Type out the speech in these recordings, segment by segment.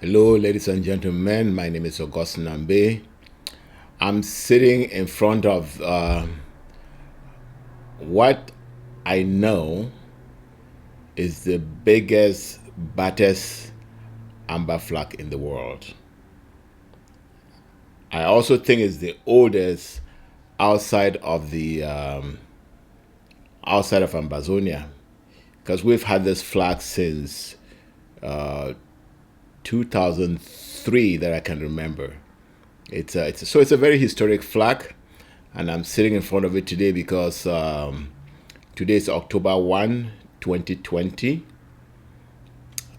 Hello, ladies and gentlemen. My name is Augustine Ambe. I'm sitting in front of what I know is the biggest, baddest amber flag in the world. I also think it's the oldest outside of the outside of Ambazonia, because we've had this flag since 2003 that I can remember. It's a very historic flag, and I'm sitting in front of it today because today is October 1, 2020.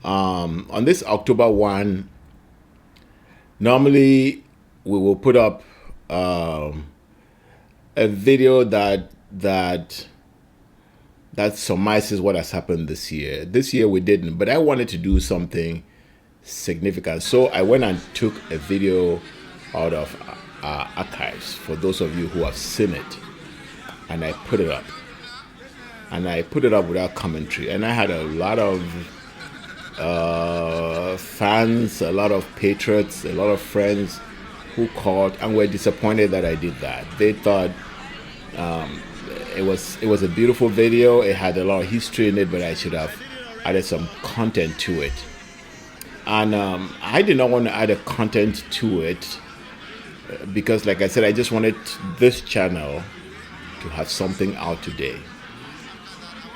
On this October 1, normally we will put up a video that surmises what has happened this year. This year we didn't, but I wanted to do something significant. So I went and took a video out of our archives, for those of you who have seen it, and I put it up. And I put it up without commentary. And I had a lot of fans, a lot of patriots, a lot of friends who called and were disappointed that I did that. They thought it was a beautiful video. It had a lot of history in it, but I should have added some content to it. And I did not want to add a content to it because, like I said, I just wanted this channel to have something out today.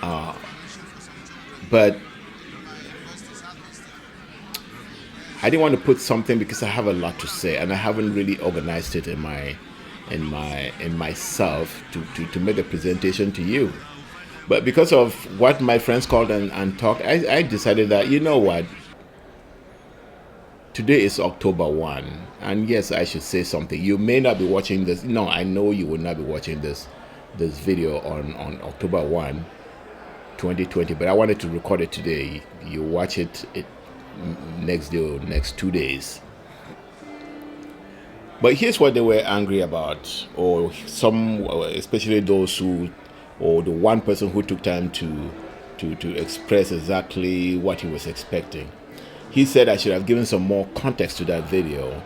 But I didn't want to put something because I have a lot to say, and I haven't really organized it in myself to make a presentation to you. But because of what my friends called and talked, I decided that, you know what, today is October 1, and yes, I should say something. You may not be watching this. No, I know you will not be watching this video on October 1, 2020, but I wanted to record it today. You watch it next day or next 2 days. But here's what they were angry about, or some, especially those who, or the one person who took time to express exactly what he was expecting. He said I should have given some more context to that video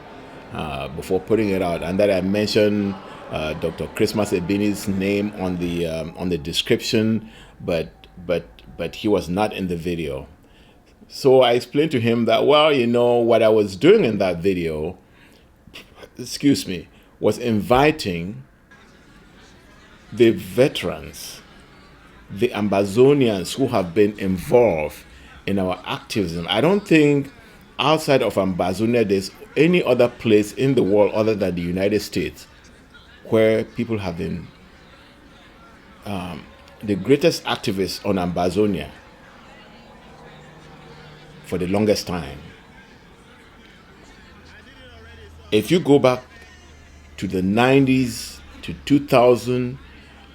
before putting it out, and that I mentioned Dr. Christmas Ebini's name on the description, but he was not in the video. So I explained to him that, well, you know, what I was doing in that video, was inviting the veterans, the Ambazonians who have been involved in our activism. I don't think outside of Ambazonia there's any other place in the world other than the United States where people have been the greatest activists on Ambazonia for the longest time. If you go back to the 90s, to 2000,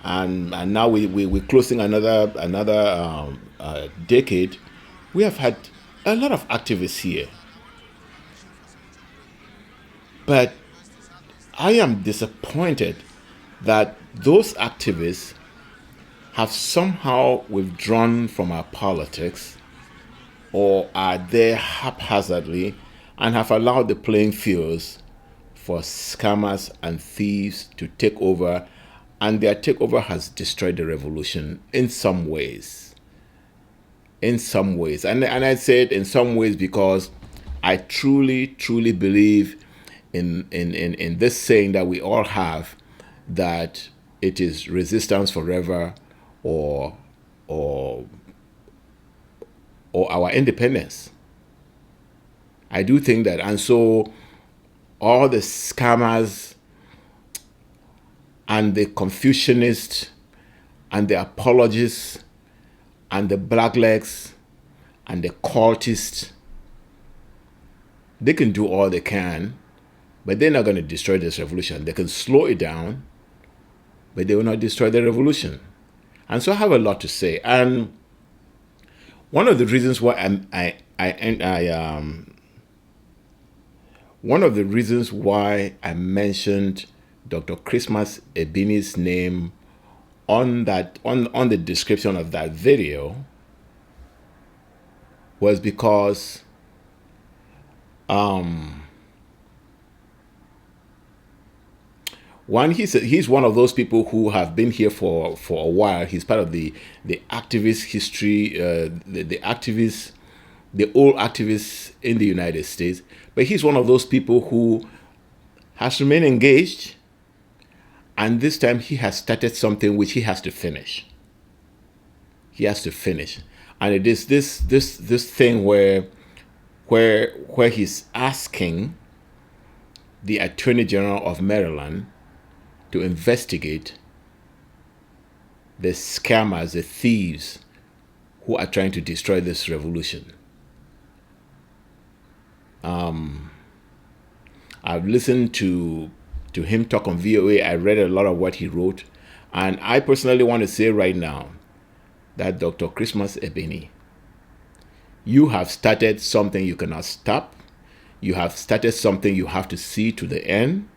and now we're closing another decade, we have had a lot of activists here. But I am disappointed that those activists have somehow withdrawn from our politics, or are there haphazardly and have allowed the playing fields for scammers and thieves to take over, and their takeover has destroyed the revolution in some ways. And I say it in some ways because I truly believe in this saying that we all have, that it is resistance forever or our independence. I do think that. And so all the scammers and the Confucianists and the apologists and the blacklegs and the cultists, they can do all they can, but they're not going to destroy this revolution. They can slow it down, but they will not destroy the revolution. And so I have a lot to say. And one of the reasons why I mentioned Dr. Christmas Ebini's name on the description of that video was because one, he's one of those people who have been here for a while. He's part of the activist history, the old activists in the United States. But he's one of those people who has remained engaged, and this time he has started something which he has to finish. He has to finish, and it is this thing where he's asking the Attorney General of Maryland to investigate the scammers, the thieves who are trying to destroy this revolution. I've listened to him talk on VOA. I read a lot of what he wrote, and I personally want to say right now that Dr. Christmas Ebeni, you have started something you cannot stop. You have started something you have to see to the end.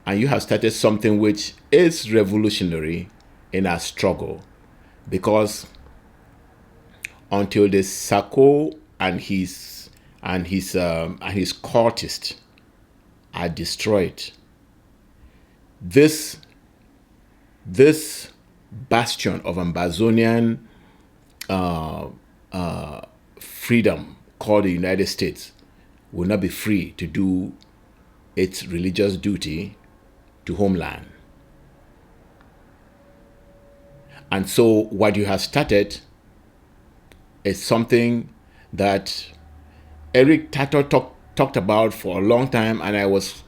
And you have started something which is revolutionary in our struggle. Because until the Sako and his cultists are destroyed, this bastion of Ambazonian freedom called the United States will not be free to do its religious duty to homeland. And so what you have started is something that Eric Tato talked about for a long time, and I was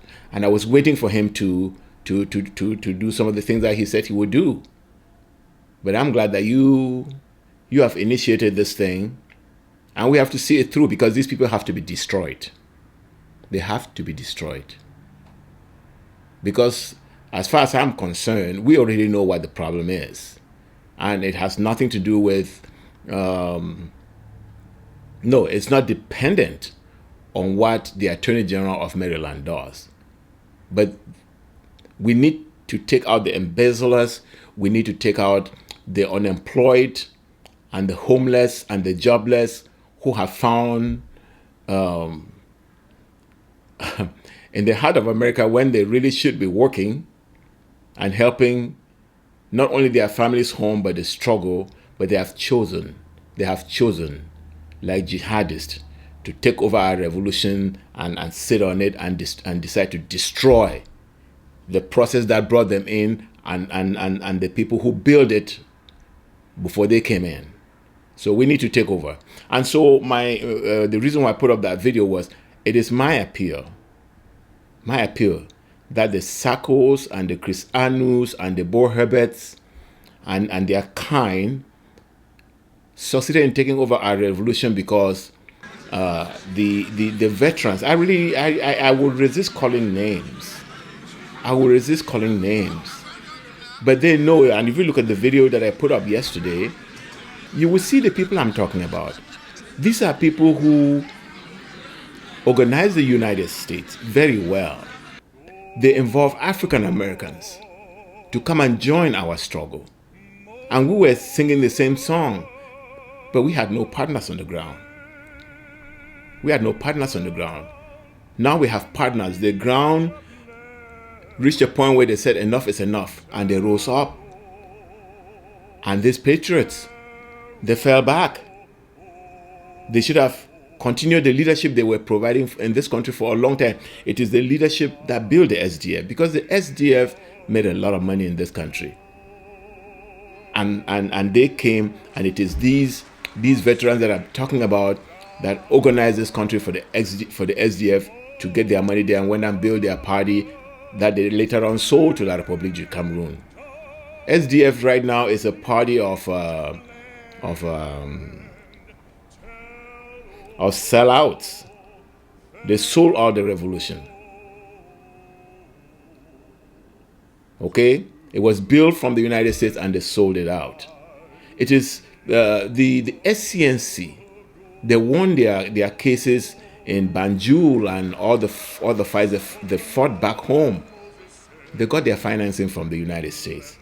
waiting for him to do some of the things that he said he would do. But I'm glad that you have initiated this thing, and we have to see it through, because these people have to be destroyed. They have to be destroyed. Because as far as I'm concerned, we already know what the problem is. And it has nothing to do with, no, it's not dependent on what the Attorney General of Maryland does. But we need to take out the embezzlers. We need to take out the unemployed and the homeless and the jobless who have found in the heart of America, when they really should be working and helping not only their families home, but the struggle, but they have chosen, like jihadists, to take over our revolution and sit on it and decide to destroy the process that brought them in and the people who built it before they came in. So we need to take over. And so the reason why I put up that video was, it is my appeal that the Sakos and the Chris Anus and the Bo Herberts and their kind succeeded in taking over our revolution, because the veterans, I will resist calling names. But they know, and if you look at the video that I put up yesterday, you will see the people I'm talking about. These are people who organize the United States very well. They involve African Americans to come and join our struggle. And we were singing the same song, but we had no partners on the ground. Now we have partners. The ground reached a point where they said enough is enough, and they rose up. And these patriots, they fell back. They should have continued the leadership they were providing in this country for a long time. It is the leadership that built the SDF, because the SDF made a lot of money in this country. And they came, and it is these veterans that I'm talking about that organized this country for the SDF to get their money there and went and built their party that they later on sold to La République du Cameroon. SDF right now is a party of sellouts. They sold out the revolution. Okay? It was built from the United States and they sold it out. It is the SCNC. They won their cases in Banjul and all the fights they fought back home. They got their financing from the United States,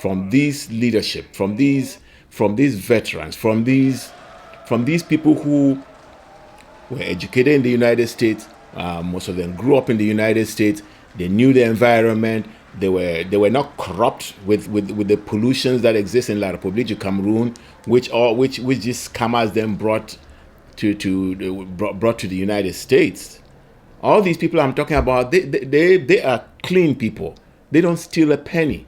from these leadership, from these veterans, from these from these people who were educated in the United States. Most of them grew up in the United States. They knew the environment. They were not corrupt with the pollutions that exist in La République du Cameroon, which these scammers then brought to the United States. All these people I'm talking about, they are clean people. They don't steal a penny.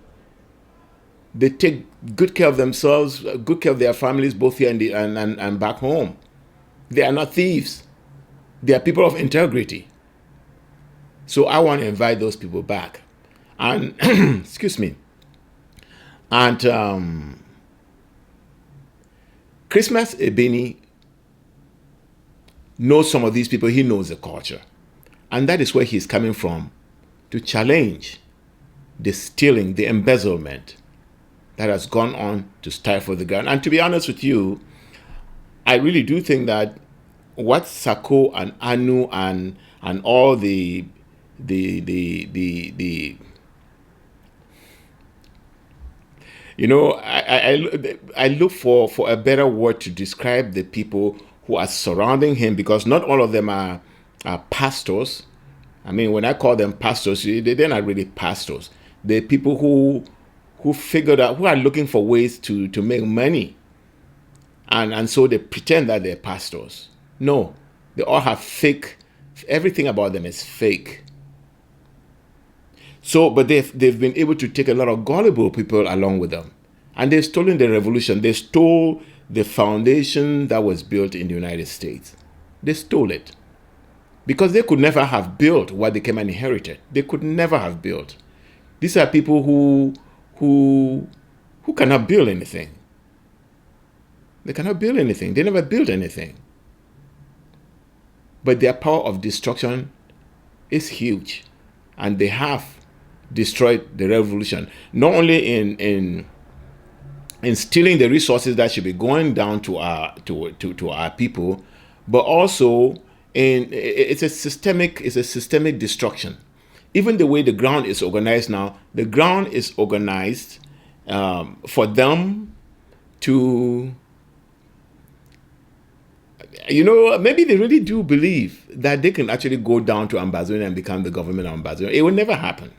They take good care of themselves, good care of their families, both here and back home. They are not thieves. They are people of integrity. So I want to invite those people back. And excuse me. And Christmas Ebeni knows some of these people. He knows the culture. And that is where he's coming from, to challenge the stealing, the embezzlement that has gone on to stifle the ground. And to be honest with you, I really do think that what Sako and Anu and all the you know, I look for a better word to describe the people who are surrounding him, because not all of them are pastors. I mean, when I call them pastors, they're not really pastors. They're people who figured out, who are looking for ways to make money. And so they pretend that they're pastors. No, they all have fake, everything about them is fake. So, but they've been able to take a lot of gullible people along with them. And they've stolen the revolution. They stole the foundation that was built in the United States. They stole it. Because they could never have built what they came and inherited. They could never have built. These are people who cannot build anything. They cannot build anything. They never built anything. But their power of destruction is huge. And they have destroyed the revolution. Not only in stealing the resources that should be going down to our people, but also it's a systemic destruction. Even the way the ground is organized now, the ground is organized for them to, you know, maybe they really do believe that they can actually go down to Ambazonia and become the government of Ambazonia. It will never happen.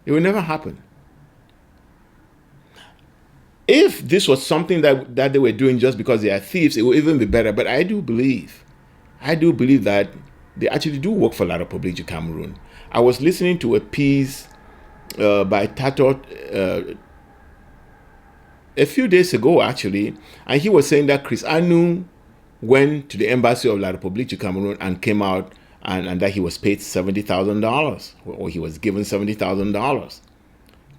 It will never happen. If this was something that they were doing just because they are thieves, it would even be better. But I do believe that they actually do work for La République du Cameroon. I was listening to a piece by Tatot a few days ago, actually, and he was saying that Chris Anu went to the embassy of La République du Cameroon and came out and that he was paid $70,000, or he was given $70,000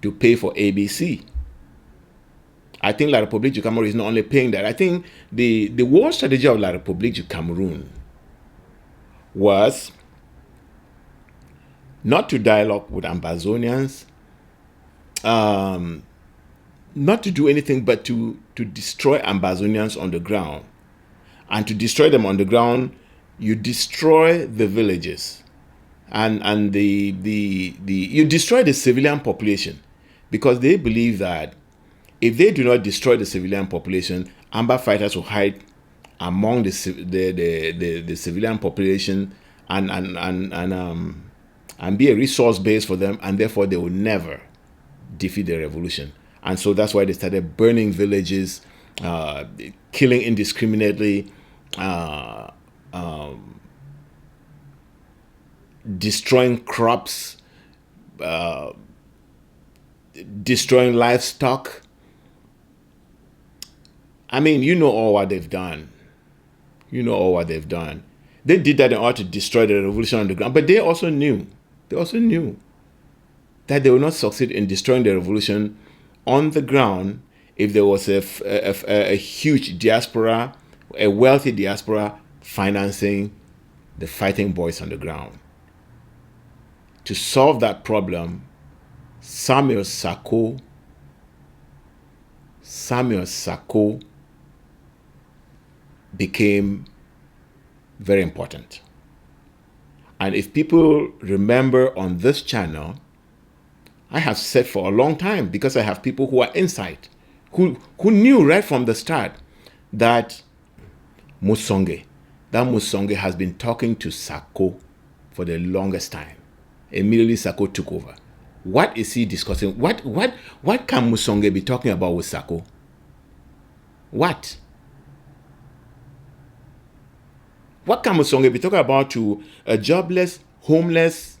to pay for ABC. I think La République du Cameroon is not only paying that. I think the war strategy of La République du Cameroon was not to dialogue with Ambazonians, not to do anything but to destroy Ambazonians on the ground. And to destroy them on the ground, you destroy the villages, and you destroy the civilian population, because they believe that if they do not destroy the civilian population, Amba fighters will hide among the civilian population and be a resource base for them, and therefore they will never defeat the revolution. And so that's why they started burning villages, killing indiscriminately, destroying crops, destroying livestock. I mean, you know all what they've done. You know all what they've done. They did that in order to destroy the revolution on the ground, but they also knew that they would not succeed in destroying the revolution on the ground if there was a huge diaspora, a wealthy diaspora financing the fighting boys on the ground. To solve that problem, Samuel Sako became very important. And if people remember on this channel, I have said for a long time, because I have people who are inside, who knew right from the start that Musonge. That Musonge has been talking to Sako for the longest time. Immediately Sako took over. What is he discussing? What can Musonge be talking about with Sako? What? What can Musonge be talking about to a jobless, homeless?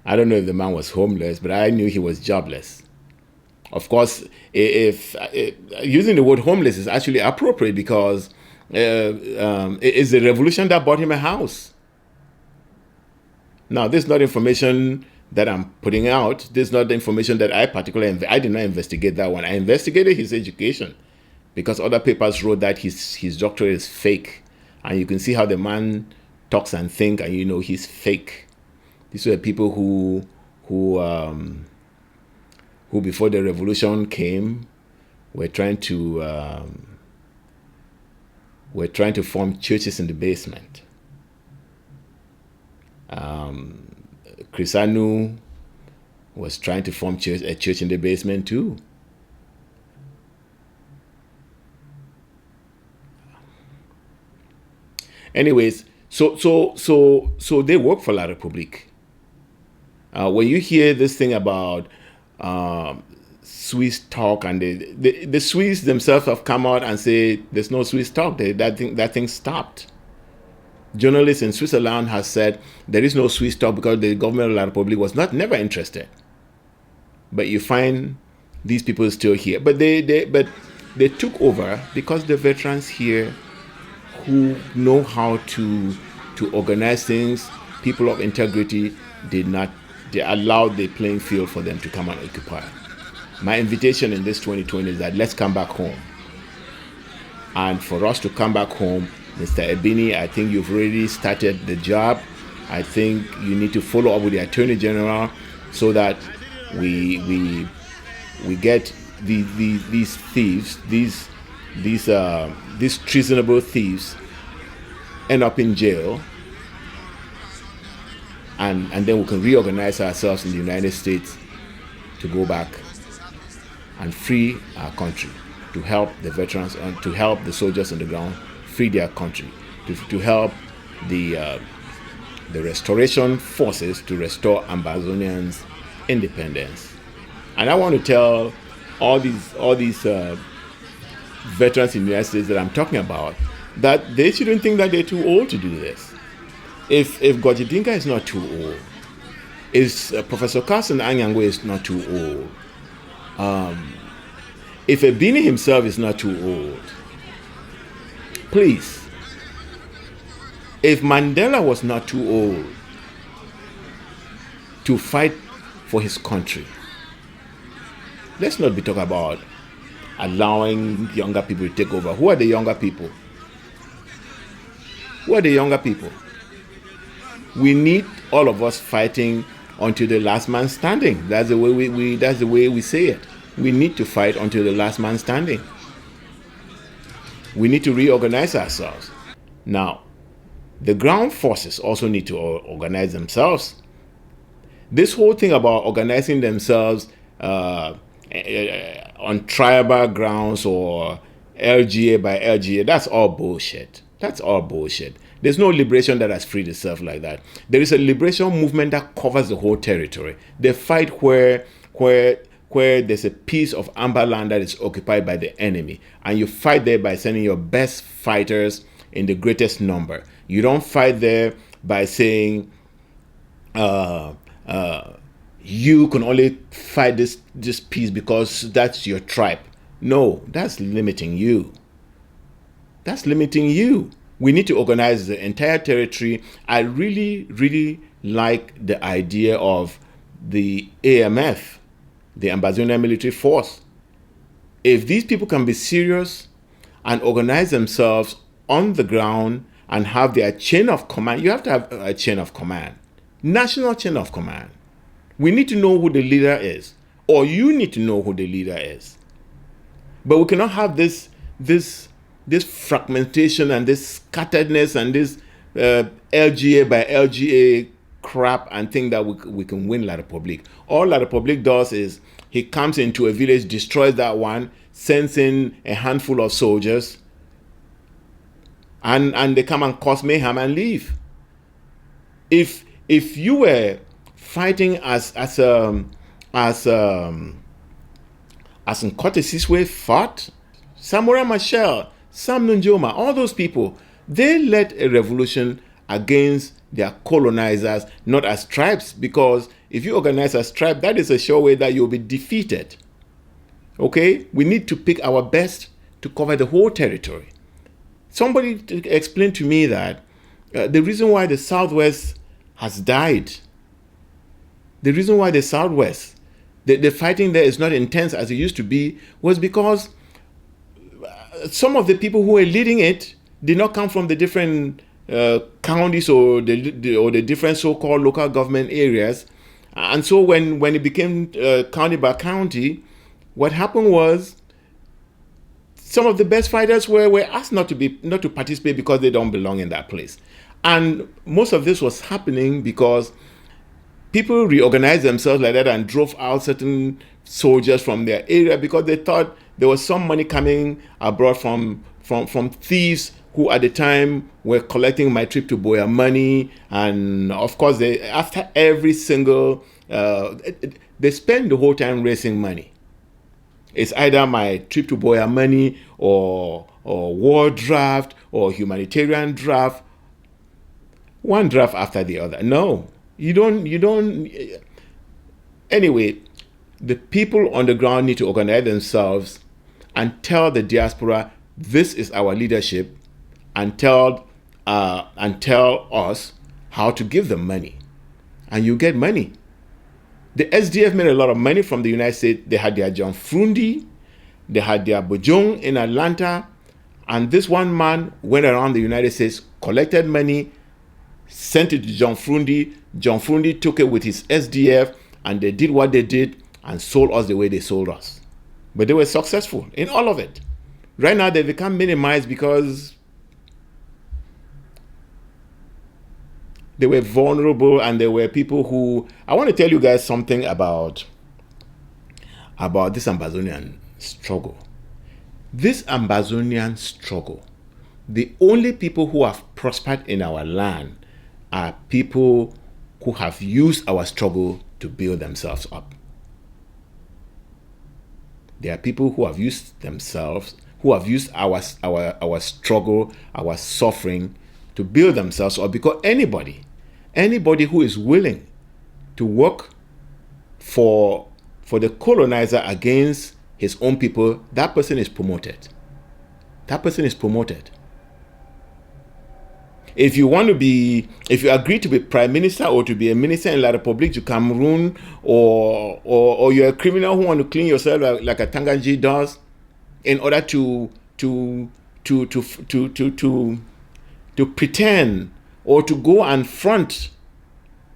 I don't know if the man was homeless, but I knew he was jobless. Of course, if using the word homeless is actually appropriate because it's the revolution that bought him a house. Now, this is not information that I'm putting out. This is not the information that I did not investigate that one. I investigated his education because other papers wrote that his doctorate is fake. And you can see how the man talks and thinks, and he's fake. These were people who before the revolution came were trying to form churches in the basement. Crisanu was trying to form a church in the basement too. Anyways, so they work for La République. When you hear this thing about Swiss talk, and the Swiss themselves have come out and say there's no Swiss talk. That thing stopped. Journalists in Switzerland have said there is no Swiss talk because the government of La République was never interested. But you find these people still here. But they took over because the veterans here who know how to organize things, people of integrity, they allowed the playing field for them to come and occupy. My invitation in this 2020 is that let's come back home. And for us to come back home, Mr. Ebini, I think you've already started the job. I think you need to follow up with the Attorney General so that we get these thieves, these treasonable thieves end up in jail, and then we can reorganize ourselves in the United States to go back and free our country, to help the veterans and to help the soldiers on the ground free their country, to help the restoration forces to restore Ambazonians' independence. And I want to tell all these veterans in the United States that I'm talking about that they shouldn't think that they're too old to do this. If Gojidinka is not too old, if Professor Carson Anyangwe is not too old, if Ebini himself is not too old, please, if Mandela was not too old to fight for his country, let's not be talking about allowing younger people to take over. Who are the younger people? Who are the younger people? We need all of us fighting until the last man standing. That's the way that's the way we say it. We need to fight until the last man standing. We need to reorganize ourselves. Now, the ground forces also need to organize themselves. This whole thing about organizing themselves on tribal grounds or LGA by LGA, that's all bullshit. That's all bullshit. There's no liberation that has freed itself like that. There is a liberation movement that covers the whole territory. They fight where there's a piece of amber land that is occupied by the enemy. And you fight there by sending your best fighters in the greatest number. You don't fight there by saying you can only fight this piece because that's your tribe. No, that's limiting you. That's limiting you. We need to organize the entire territory. I really, really like the idea of the AMF, the Ambazonia military force. If these people can be serious and organize themselves on the ground and have their chain of command, you have to have a chain of command, national chain of command. We need to know who the leader is, or you need to know who the leader is. But we cannot have this fragmentation and this scatteredness and this LGA by LGA crap and think that we can win La République. All La République does is he comes into a village, destroys that one, sends in a handful of soldiers, and they come and cause mayhem and leave. If you were fighting as Nkota Siswe fought, Samora Machel, Sam Nujoma, all those people, they led a revolution against their colonizers, not as tribes, because if you organize as tribe, that is a sure way that you'll be defeated. Okay? We need to pick our best to cover the whole territory. Somebody explained to me that the reason why the Southwest has died, the reason why the Southwest, the fighting there is not intense as it used to be, was because some of the people who were leading it did not come from the different counties or the different so-called local government areas. And so when it became county by county, what happened was some of the best fighters were asked not to participate because they don't belong in that place. And most of this was happening because people reorganized themselves like that and drove out certain soldiers from their area because they thought there was some money coming abroad from thieves who at the time were collecting my trip to Boya money. And of course, after every single, they spend the whole time raising money. It's either my trip to Boya money or war draft or humanitarian draft. One draft after the other. No, you don't. Anyway, the people on the ground need to organize themselves and tell the diaspora, this is our leadership, and tell us how to give them money. And you get money. The SDF made a lot of money from the United States. They had their John Frundi, they had their Bojong in Atlanta, and this one man went around the United States, collected money, sent it to John Frundi. John Frundi took it with his SDF, and they did what they did and sold us the way they sold us. But they were successful in all of it. Right now, they've become minimized because they were vulnerable, and there were people who... I want to tell you guys something about this Ambazonian struggle. This Ambazonian struggle, the only people who have prospered in our land are people who have used our struggle to build themselves up. There are people who have used themselves, who have used our struggle, our suffering to build themselves up, because anybody who is willing to work for the colonizer against his own people, that person is promoted. That person is promoted. If you agree to be prime minister or to be a minister in La République du Cameroon, or you're a criminal who want to clean yourself like a Tanganji does, in order to pretend or to go and front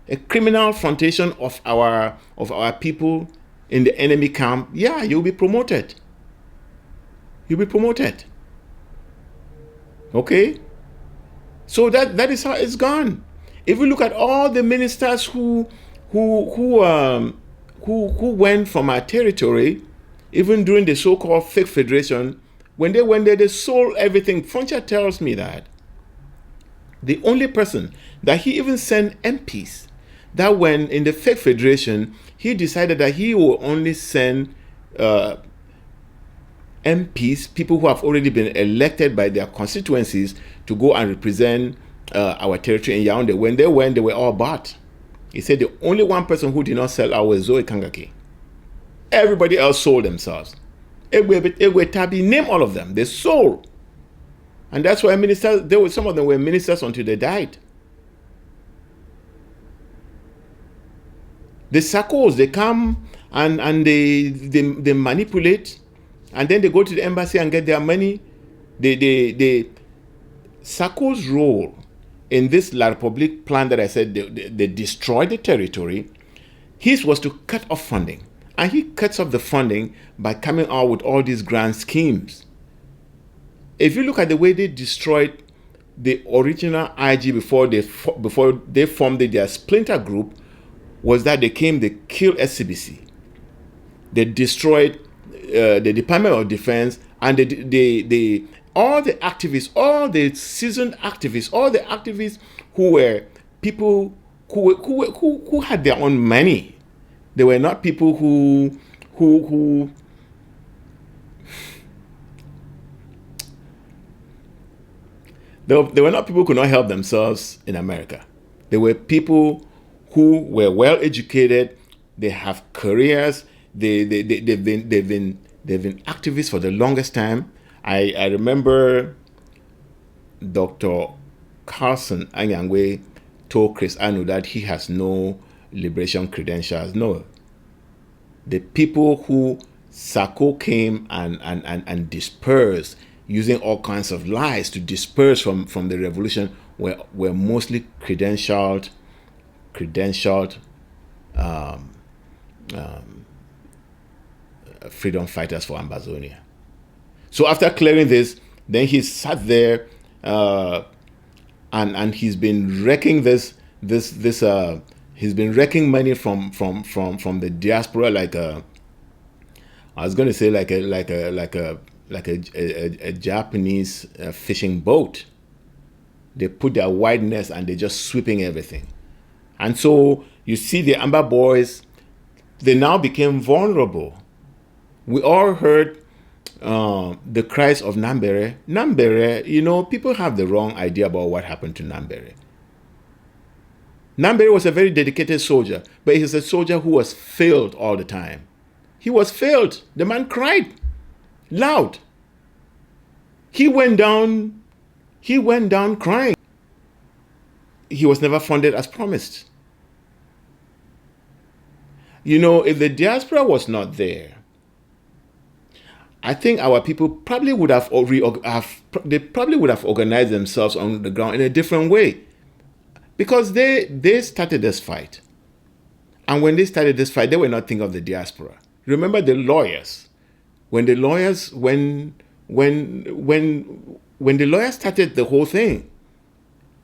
a criminal frontation of our people in the enemy camp, yeah, you'll be promoted. You'll be promoted. Okay? So that is how it's gone. If we look at all the ministers who went from our territory, even during the so-called fake federation, when they went there, they sold everything. Frontier tells me that the only person that he even sent MPs, that when in the fake federation, he decided that he will only send MPs, people who have already been elected by their constituencies, to go and represent our territory in Yaoundé. When they went, they were all bought. He said the only one person who did not sell out was Zoe Kangaki. Everybody else sold themselves. Egwe Tabi, name all of them. They sold. And that's why ministers, some of them were ministers until they died. The Sakos, they come and they manipulate, and then they go to the embassy and get their money. Sako's role in this La République plan that I said they destroyed the territory, his was to cut off funding. And he cuts off the funding by coming out with all these grand schemes. If you look at the way they destroyed the original IG before they formed their splinter group, was that they killed SCBC. They destroyed the Department of Defense, and all the activists, all the seasoned activists, all the activists who were people who had their own money. They were not people who they were not people who could not help themselves in America. They were people who were well educated. They have careers. They've been activists for the longest time. I remember Dr. Carson Anyangwe told Chris Anu that he has no liberation credentials. No. The people who Sako came and dispersed using all kinds of lies to disperse from the revolution were mostly credentialed freedom fighters for Ambazonia. So after clearing this, then he sat there and he's been wrecking he's been wrecking money from the diaspora I was going to say like a Japanese fishing boat. They put their wide nets and they're just sweeping everything. And so you see the Amba boys, they now became vulnerable. We all heard the cries of Nambere. Nambere, people have the wrong idea about what happened to Nambere. Nambere was a very dedicated soldier, but he's a soldier who was failed all the time. He was failed. The man cried loud. He went down crying. He was never funded as promised. If the diaspora was not there, I think our people probably would have organized themselves on the ground in a different way, because they started this fight, and when they started this fight, they were not thinking of the diaspora. Remember the lawyers. When the lawyers started the whole thing,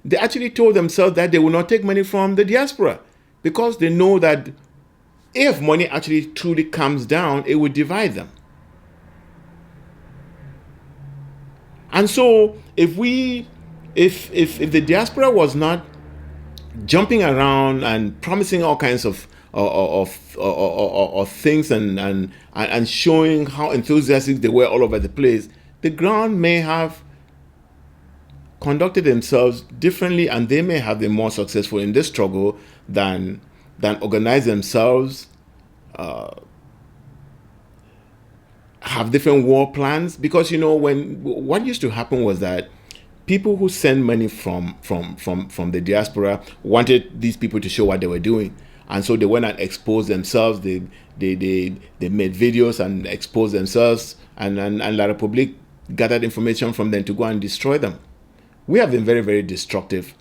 they actually told themselves that they will not take money from the diaspora, because they know that if money actually truly comes down, it would divide them. And so if the diaspora was not jumping around and promising all kinds of things and showing how enthusiastic they were all over the place, the ground may have conducted themselves differently, and they may have been more successful in this struggle than organize themselves, have different war plans. Because what used to happen was that people who send money from the diaspora wanted these people to show what they were doing, and so they went and exposed themselves. They made videos and exposed themselves, and La Republique gathered information from them to go and destroy them. We have been very, very destructive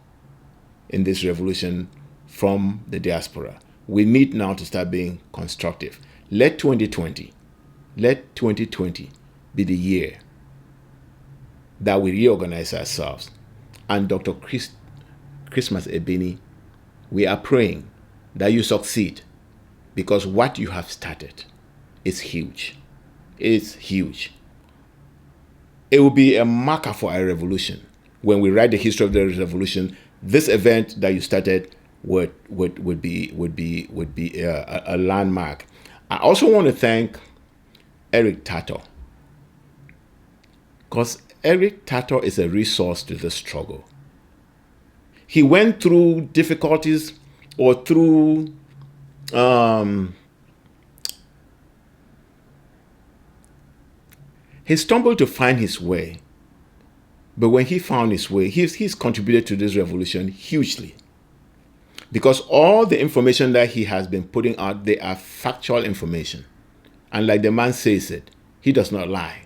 in this revolution from the diaspora. We need now to start being constructive. Let 2020 be the year that we reorganize ourselves. And Dr. Christmas Ebini, we are praying that you succeed, because what you have started is huge. It's huge. It will be a marker for our revolution. When we write the history of the revolution, this event that you started would be a landmark. I also want to thank Eric Tato, because Eric Tato is a resource to the struggle. He went through difficulties or through he stumbled to find his way. But when he found his way, he's contributed to this revolution hugely. Because all the information that he has been putting out, they are factual information. And like the man says it, he does not lie.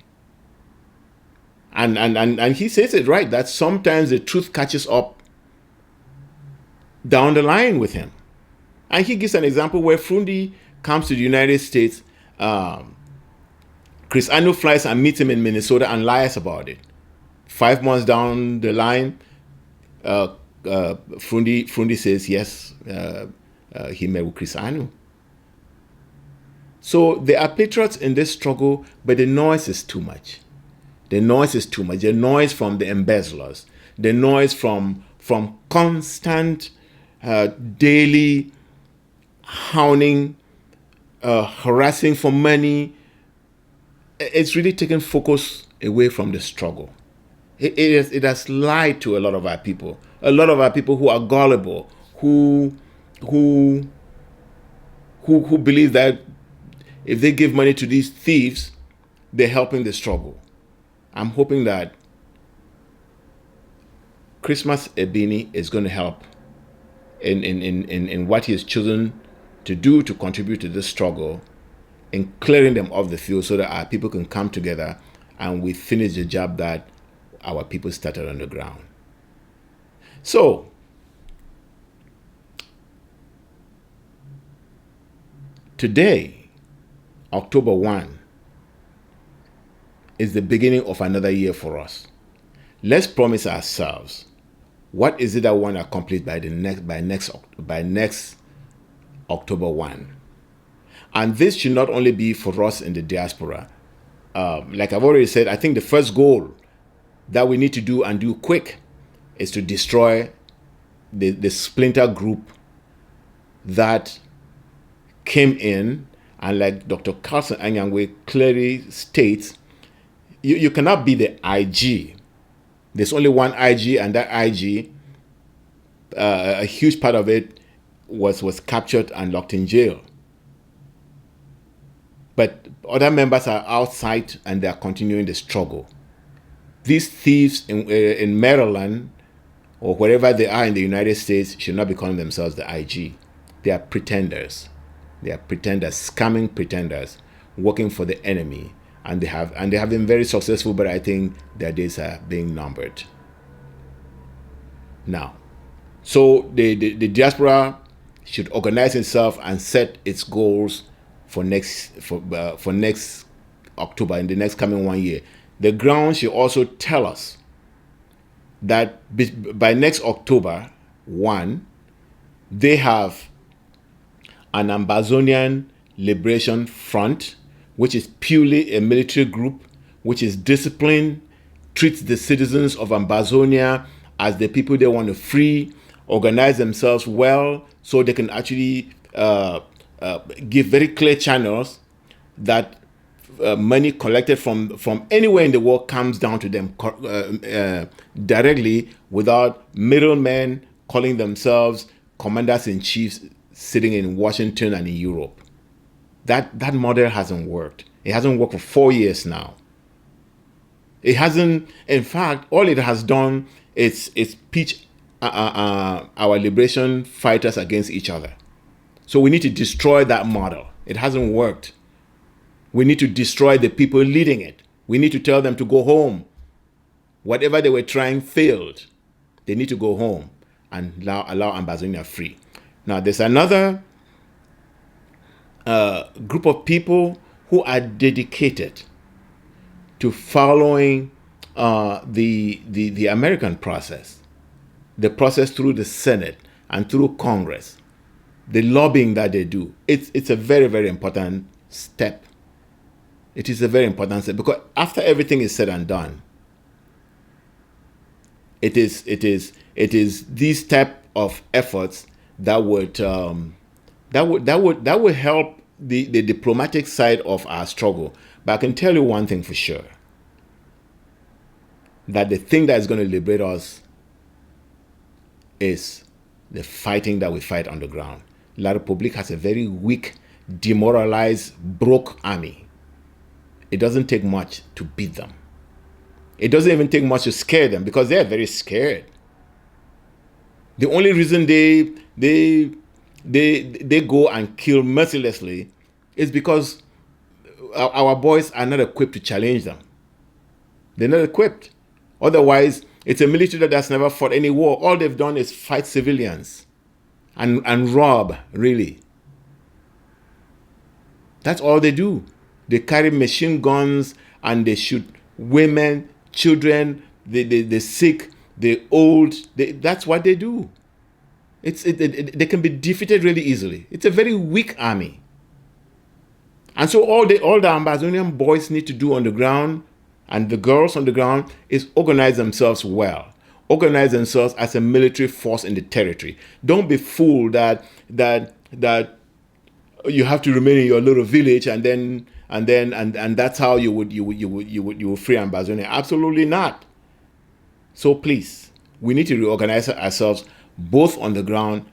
And he says it right, that sometimes the truth catches up down the line with him. And he gives an example where Frundi comes to the United States. Chris Anu flies and meets him in Minnesota and lies about it. 5 months down the line, Frundi says yes, he met with Chris Anu. So there are patriots in this struggle, but the noise is too much. The noise is too much. The noise from the embezzlers, the noise from constant daily hounding, harassing for money. It's really taken focus away from the struggle. It has lied to a lot of our people. A lot of our people who are gullible, who believe that if they give money to these thieves, they're helping the struggle. I'm hoping that Christmas Ebini is going to help in what he has chosen to do to contribute to this struggle, in clearing them off the field so that our people can come together and we finish the job that our people started on the ground. So, today, October 1, is the beginning of another year for us. Let's promise ourselves, what is it that we want to accomplish by next October 1? And this should not only be for us in the diaspora. Like I've already said, I think the first goal that we need to do, and do quick, is to destroy the splinter group that came in, and like Dr. Carlson Anyangwe clearly states, you cannot be the IG. There's only one IG, and that IG, a huge part of it was captured and locked in jail. But other members are outside and they are continuing the struggle. These thieves in Maryland or wherever they are in the United States should not be calling themselves the IG. They are pretenders. They are pretenders, scamming pretenders, working for the enemy. And they have been very successful, but I think their days are being numbered. Now, so the diaspora should organize itself and set its goals for next October, in the next coming 1 year. The ground should also tell us that by next October 1, they have an Ambazonian Liberation Front, which is purely a military group, which is disciplined, treats the citizens of Ambazonia as the people they want to free, organize themselves well so they can actually give very clear channels that money collected from anywhere in the world comes down to them directly, without middlemen calling themselves commanders-in-chiefs sitting in Washington and in Europe. That model hasn't worked. It hasn't worked for 4 years now. It hasn't, in fact, all it has done is pitch our liberation fighters against each other. So we need to destroy that model. It hasn't worked. We need to destroy the people leading it. We need to tell them to go home. Whatever they were trying failed. They need to go home and allow Ambazonia free. Now, there's another group of people who are dedicated to following the American process, the process through the Senate and through Congress, the lobbying that they do. It's a very, very important step. It is a very important step, because after everything is said and done, it is these type of efforts that would help the diplomatic side of our struggle. But I can tell you one thing for sure, that the thing that is going to liberate us is the fighting that we fight on the ground. La Republique has a very weak, demoralized, broke army. It doesn't take much to beat them. It doesn't even take much to scare them, because they're very scared. The only reason they go and kill mercilessly is because our boys are not equipped to challenge them. They're not equipped. Otherwise, it's a military that's never fought any war. All they've done is fight civilians and rob, really. That's all they do. They carry machine guns and they shoot women, children, the sick, the old. That's what they do. They can be defeated really easily. It's a very weak army. And so all the Ambazonian boys need to do on the ground, And the girls on the ground is organize themselves well. Organize themselves as a military force in the territory. Don't be fooled that you have to remain in your little village and that's how you would free Ambazonia. Absolutely not. So please, we need to reorganize ourselves both on the ground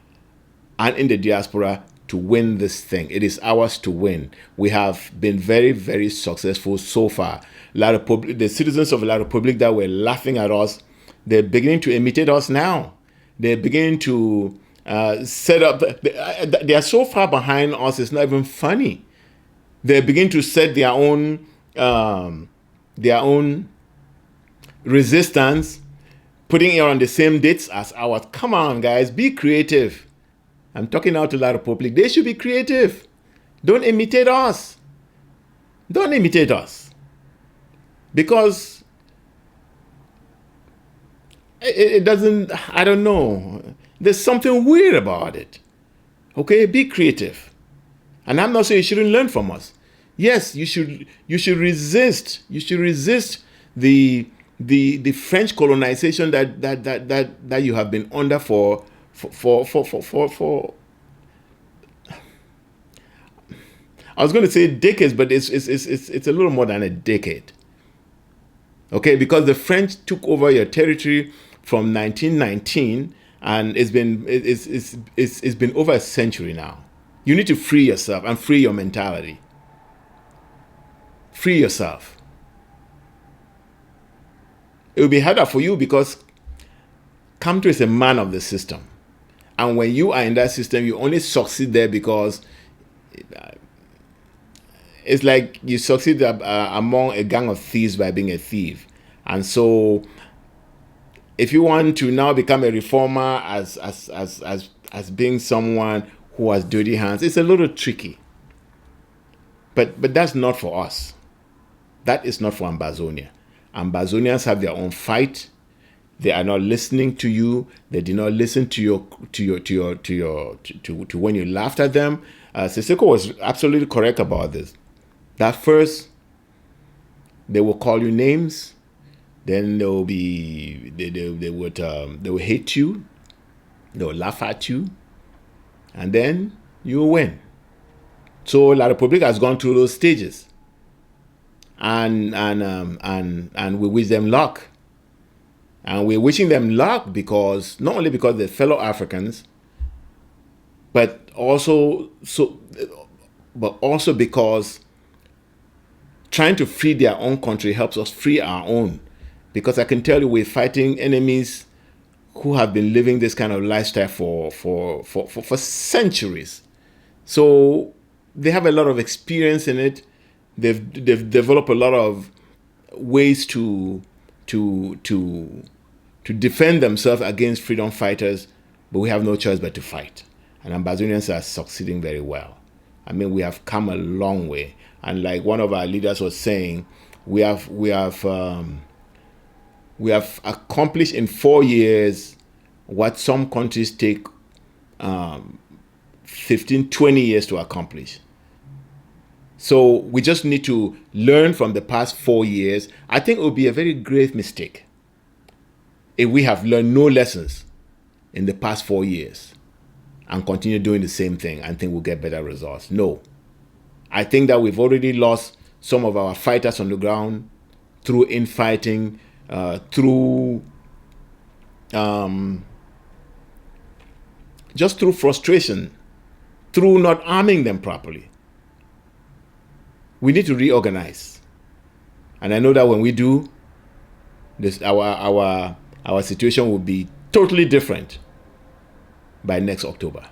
and in the diaspora to win this thing. It is ours to win. We have been very, very successful so far. The citizens of La Republic that were laughing at us, they're beginning to imitate us now. They're beginning to set up. They are so far behind us, it's not even funny. They're beginning to set their own resistance, putting it on the same dates as ours. Come on, guys, be creative. I'm talking now to La Republic. They should be creative. Don't imitate us. Don't imitate us. Because it doesn't, I don't know. There's something weird about it. Okay, be creative. And I'm not saying you shouldn't learn from us. Yes, you should resist. You should resist the French colonization that you have been under for I was going to say decades, but it's a little more than a decade. Okay, because the French took over your territory from 1919, and it's been over a century now. You need to free yourself and free your mentality. Free yourself. It will be harder for you because Kamto is a man of the system. And when you are in that system, you only succeed there because it's like you succeed among a gang of thieves by being a thief. And so if you want to now become a reformer as being someone who has dirty hands, it's a little tricky. But that's not for us. That is not for Ambazonia. Ambazonians have their own fight. They are not listening to you. They did not listen to when you laughed at them. Sissoko was absolutely correct about this. That first, they will call you names. Then they will hate you. They will laugh at you, and then you will win. So La Republic has gone through those stages, and we wish them luck. And we're wishing them luck because not only because they're fellow Africans, but also because trying to free their own country helps us free our own. Because I can tell you, we're fighting enemies who have been living this kind of lifestyle for centuries. So they have a lot of experience in it. They've developed a lot of ways to defend themselves against freedom fighters, but we have no choice but to fight. And Ambazonians are succeeding very well. I mean, we have come a long way. And like one of our leaders was saying, we have accomplished in 4 years what some countries take 15, 20 years to accomplish. So we just need to learn from the past 4 years. I think it would be a very grave mistake if we have learned no lessons in the past 4 years and continue doing the same thing and think we'll get better results. No. I think that we've already lost some of our fighters on the ground through infighting, just through frustration, through not arming them properly. We need to reorganize. And I know that when we do, our situation will be totally different by next October.